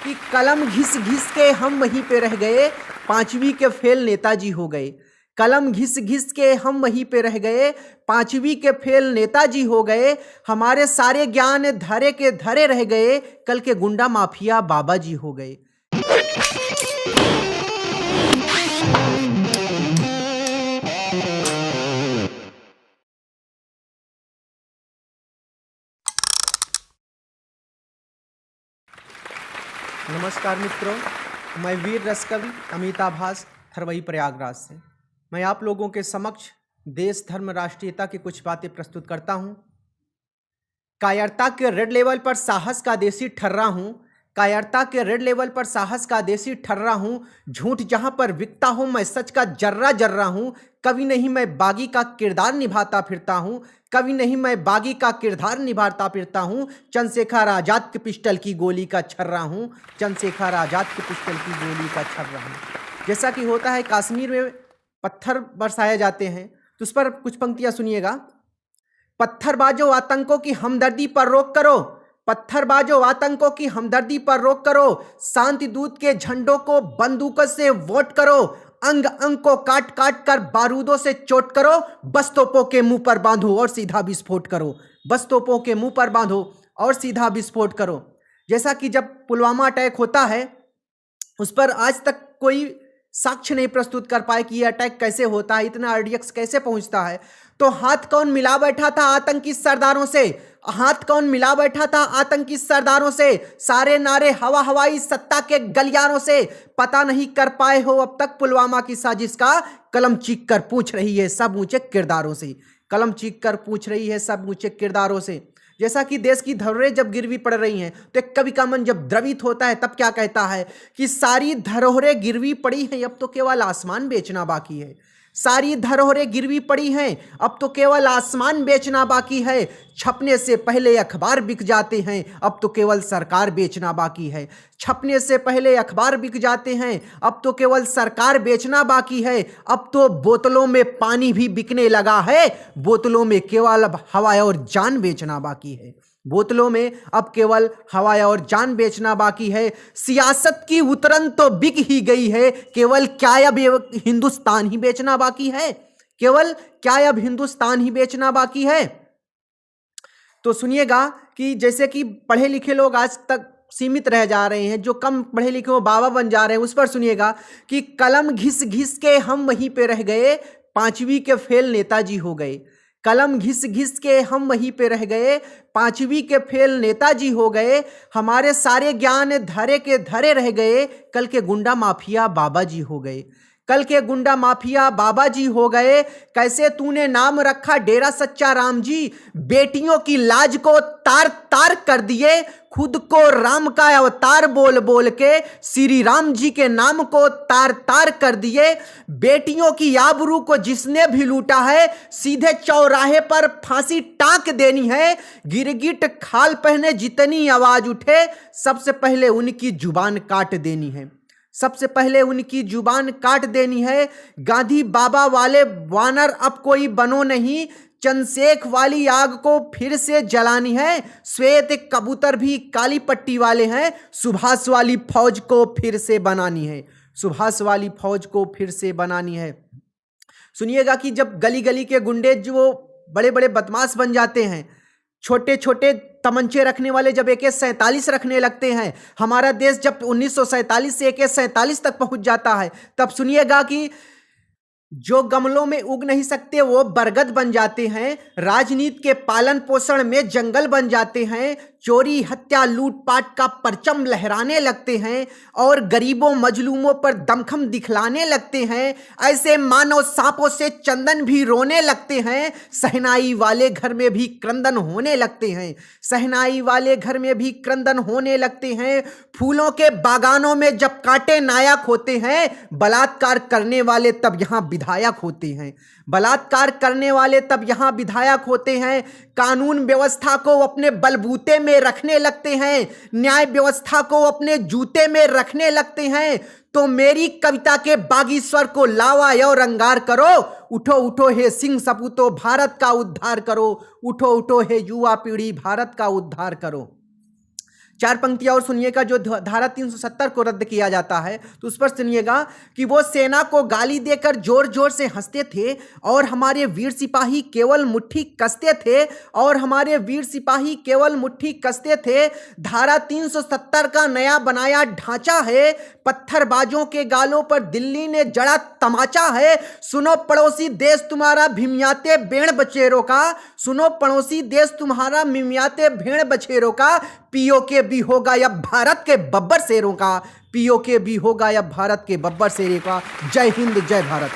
कि कलम घिस घिस के हम वहीं पे रह गए, पांचवी के फेल नेताजी हो गए। कलम घिस घिस के हम वहीं पे रह गए, पांचवी के फेल नेताजी हो गए। हमारे सारे ज्ञान धरे के धरे रह गए, कल के गुंडा माफिया बाबा जी हो गए। नमस्कार मित्रों, मैं वीर रसकवि अमिताभास थरवई प्रयागराज से मैं आप लोगों के समक्ष देश धर्म राष्ट्रीयता की कुछ बातें प्रस्तुत करता हूं। कायरता के रेड लेवल पर साहस का देसी ठर्रा हूं। कायरता के रेड लेवल पर साहस का देसी ठर्रा हूं। झूठ जहां पर बिकता हूं, मैं सच का जर्रा जर्रा हूं। कभी नहीं मैं बागी का किरदार निभाता फिरता हूं। कभी नहीं मैं बागी का किरदार निभाता फिरता हूं। चंद्रशेखर आजाद के पिस्टल की गोली का छर्रा हूं। चंद्रशेखर आजाद के पिस्टल की गोली का छर्रा हूं। जैसा कि होता है, कश्मीर में पत्थर बरसाए जाते हैं, तो उस पर कुछ पंक्तियां सुनिएगा। पत्थरबाजों आतंकों की हमदर्दी पर रोक करो। पत्थरबाजों आतंकों की हमदर्दी पर रोक करो। शांति दूत के झंडों को बंदूकों से वोट करो। अंग अंग को काट काट कर बारूदों से चोट करो। बस तोपों के मुंह पर बांधो और सीधा विस्फोट करो। बस तोपों के मुंह पर बांधो और सीधा विस्फोट करो। जैसा कि जब पुलवामा अटैक होता है, उस पर आज तक कोई साक्ष्य नहीं प्रस्तुत कर पाए कि यह अटैक कैसे होता है, इतना आरडीएक्स कैसे पहुंचता है। तो हाथ कौन मिला बैठा था आतंकी सरदारों से? हाथ कौन मिला बैठा था आतंकी सरदारों से? सारे नारे हवा हवाई सत्ता के गलियारों से। पता नहीं कर पाए हो अब तक पुलवामा की साजिश का? कलम चीख कर पूछ रही है सब ऊंचे किरदारों से। कलम चीख कर पूछ रही है सब ऊंचे किरदारों से। जैसा कि देश की धरोहरें जब गिरवी पड़ रही हैं, तो एक कवि का मन जब द्रवित होता है, तब क्या कहता है कि सारी धरोहरें गिरवी पड़ी हैं, अब तो केवल आसमान बेचना बाकी है। सारी धरोहरें गिरवी पड़ी हैं, अब तो केवल आसमान बेचना बाकी है। छपने से पहले अखबार बिक जाते हैं, अब तो केवल सरकार बेचना बाकी है। छपने से पहले अखबार बिक जाते हैं, अब तो केवल सरकार बेचना बाकी है। अब तो बोतलों में पानी भी बिकने लगा है, बोतलों में केवल अब हवा और जान बेचना बाकी है। बोतलों में अब केवल हवा और जान बेचना बाकी है। सियासत की उतरन तो बिक ही गई है, केवल क्या अब हिंदुस्तान ही बेचना बाकी है? केवल क्या अब हिंदुस्तान ही बेचना बाकी है? तो सुनिएगा कि जैसे कि पढ़े लिखे लोग आज तक सीमित रह जा रहे हैं, जो कम पढ़े लिखे वो बाबा बन जा रहे हैं। उस पर सुनिएगा कि कलम घिस घिस के हम वहीं पे रह गए, पांचवी के फेल नेताजी हो गए। कलम घिस घिस के हम वहीं पे रह गए, पांचवी के फेल नेताजी हो गए। हमारे सारे ज्ञान धरे के धरे रह गए, कल के गुंडा माफिया बाबा जी हो गए। कल के गुंडा माफिया बाबा जी हो गए। कैसे तूने नाम रखा डेरा सच्चा राम जी, बेटियों की लाज को तार तार कर दिए। खुद को राम का अवतार बोल बोल के श्री राम जी के नाम को तार तार कर दिए। बेटियों की आबरू को जिसने भी लूटा है, सीधे चौराहे पर फांसी टांक देनी है। गिरगिट खाल पहने जितनी आवाज उठे, सबसे पहले उनकी जुबान काट देनी है। सबसे पहले उनकी जुबान काट देनी है। गांधी बाबा वाले वानर अब कोई बनो नहीं, चंद्रशेख वाली आग को फिर से जलानी है। श्वेत कबूतर भी काली पट्टी वाले हैं, सुभाष वाली फौज को फिर से बनानी है। सुभाष वाली फौज को फिर से बनानी है। सुनिएगा कि जब गली गली के गुंडे जो बड़े बड़े बदमाश बन जाते हैं, छोटे छोटे तमंचे रखने वाले जब AK-47 रखने लगते हैं, हमारा देश जब 1947 से AK-47 तक पहुंच जाता है, तब सुनिएगा कि जो गमलों में उग नहीं सकते वो बरगद बन जाते हैं। राजनीति के पालन पोषण में जंगल बन जाते हैं। चोरी हत्या लूटपाट का परचम लहराने लगते हैं और गरीबों मजलूमों पर दमखम दिखलाने लगते हैं। ऐसे मानव सांपों से चंदन भी रोने लगते हैं। सहनाई वाले घर में भी क्रंदन होने लगते हैं। सहनाई वाले घर में भी क्रंदन होने लगते हैं। फूलों के बागानों में जब कांटे नायक होते हैं, बलात्कार करने वाले तब यहाँ विधायक होते हैं। बलात्कार करने वाले तब यहाँ विधायक होते हैं। कानून व्यवस्था को अपने बलबूते में रखने लगते हैं। न्याय व्यवस्था को अपने जूते में रखने लगते हैं। तो मेरी कविता के बागी स्वर को लावा और अंगार करो। उठो उठो हे सिंह सपूतो, भारत का उद्धार करो। उठो उठो हे युवा पीढ़ी, भारत का उद्धार करो। 4 पंक्तियां और सुनिएगा। जो धारा 370 को रद्द किया जाता है तो उस पर सुनिएगा कि वो सेना को गाली देकर जोर जोर से हंसते थे और हमारे वीर सिपाही केवल मुट्ठी कसते थे और हमारे वीर सिपाही केवल मुट्ठी कसते थे। धारा 370 का नया बनाया ढांचा है, पत्थरबाजों के गालों पर दिल्ली ने जड़ा तमाचा है। सुनो पड़ोसी देश तुम्हारा भीमियाते भेड़ बछेरों का, सुनो पड़ोसी देश तुम्हारा मिमियाते भेड़ बछेरों का। पीओके भी होगा या भारत के बब्बर शेरों का, पीओके भी होगा या भारत के बब्बर शेरों का। जय हिंद, जय भारत।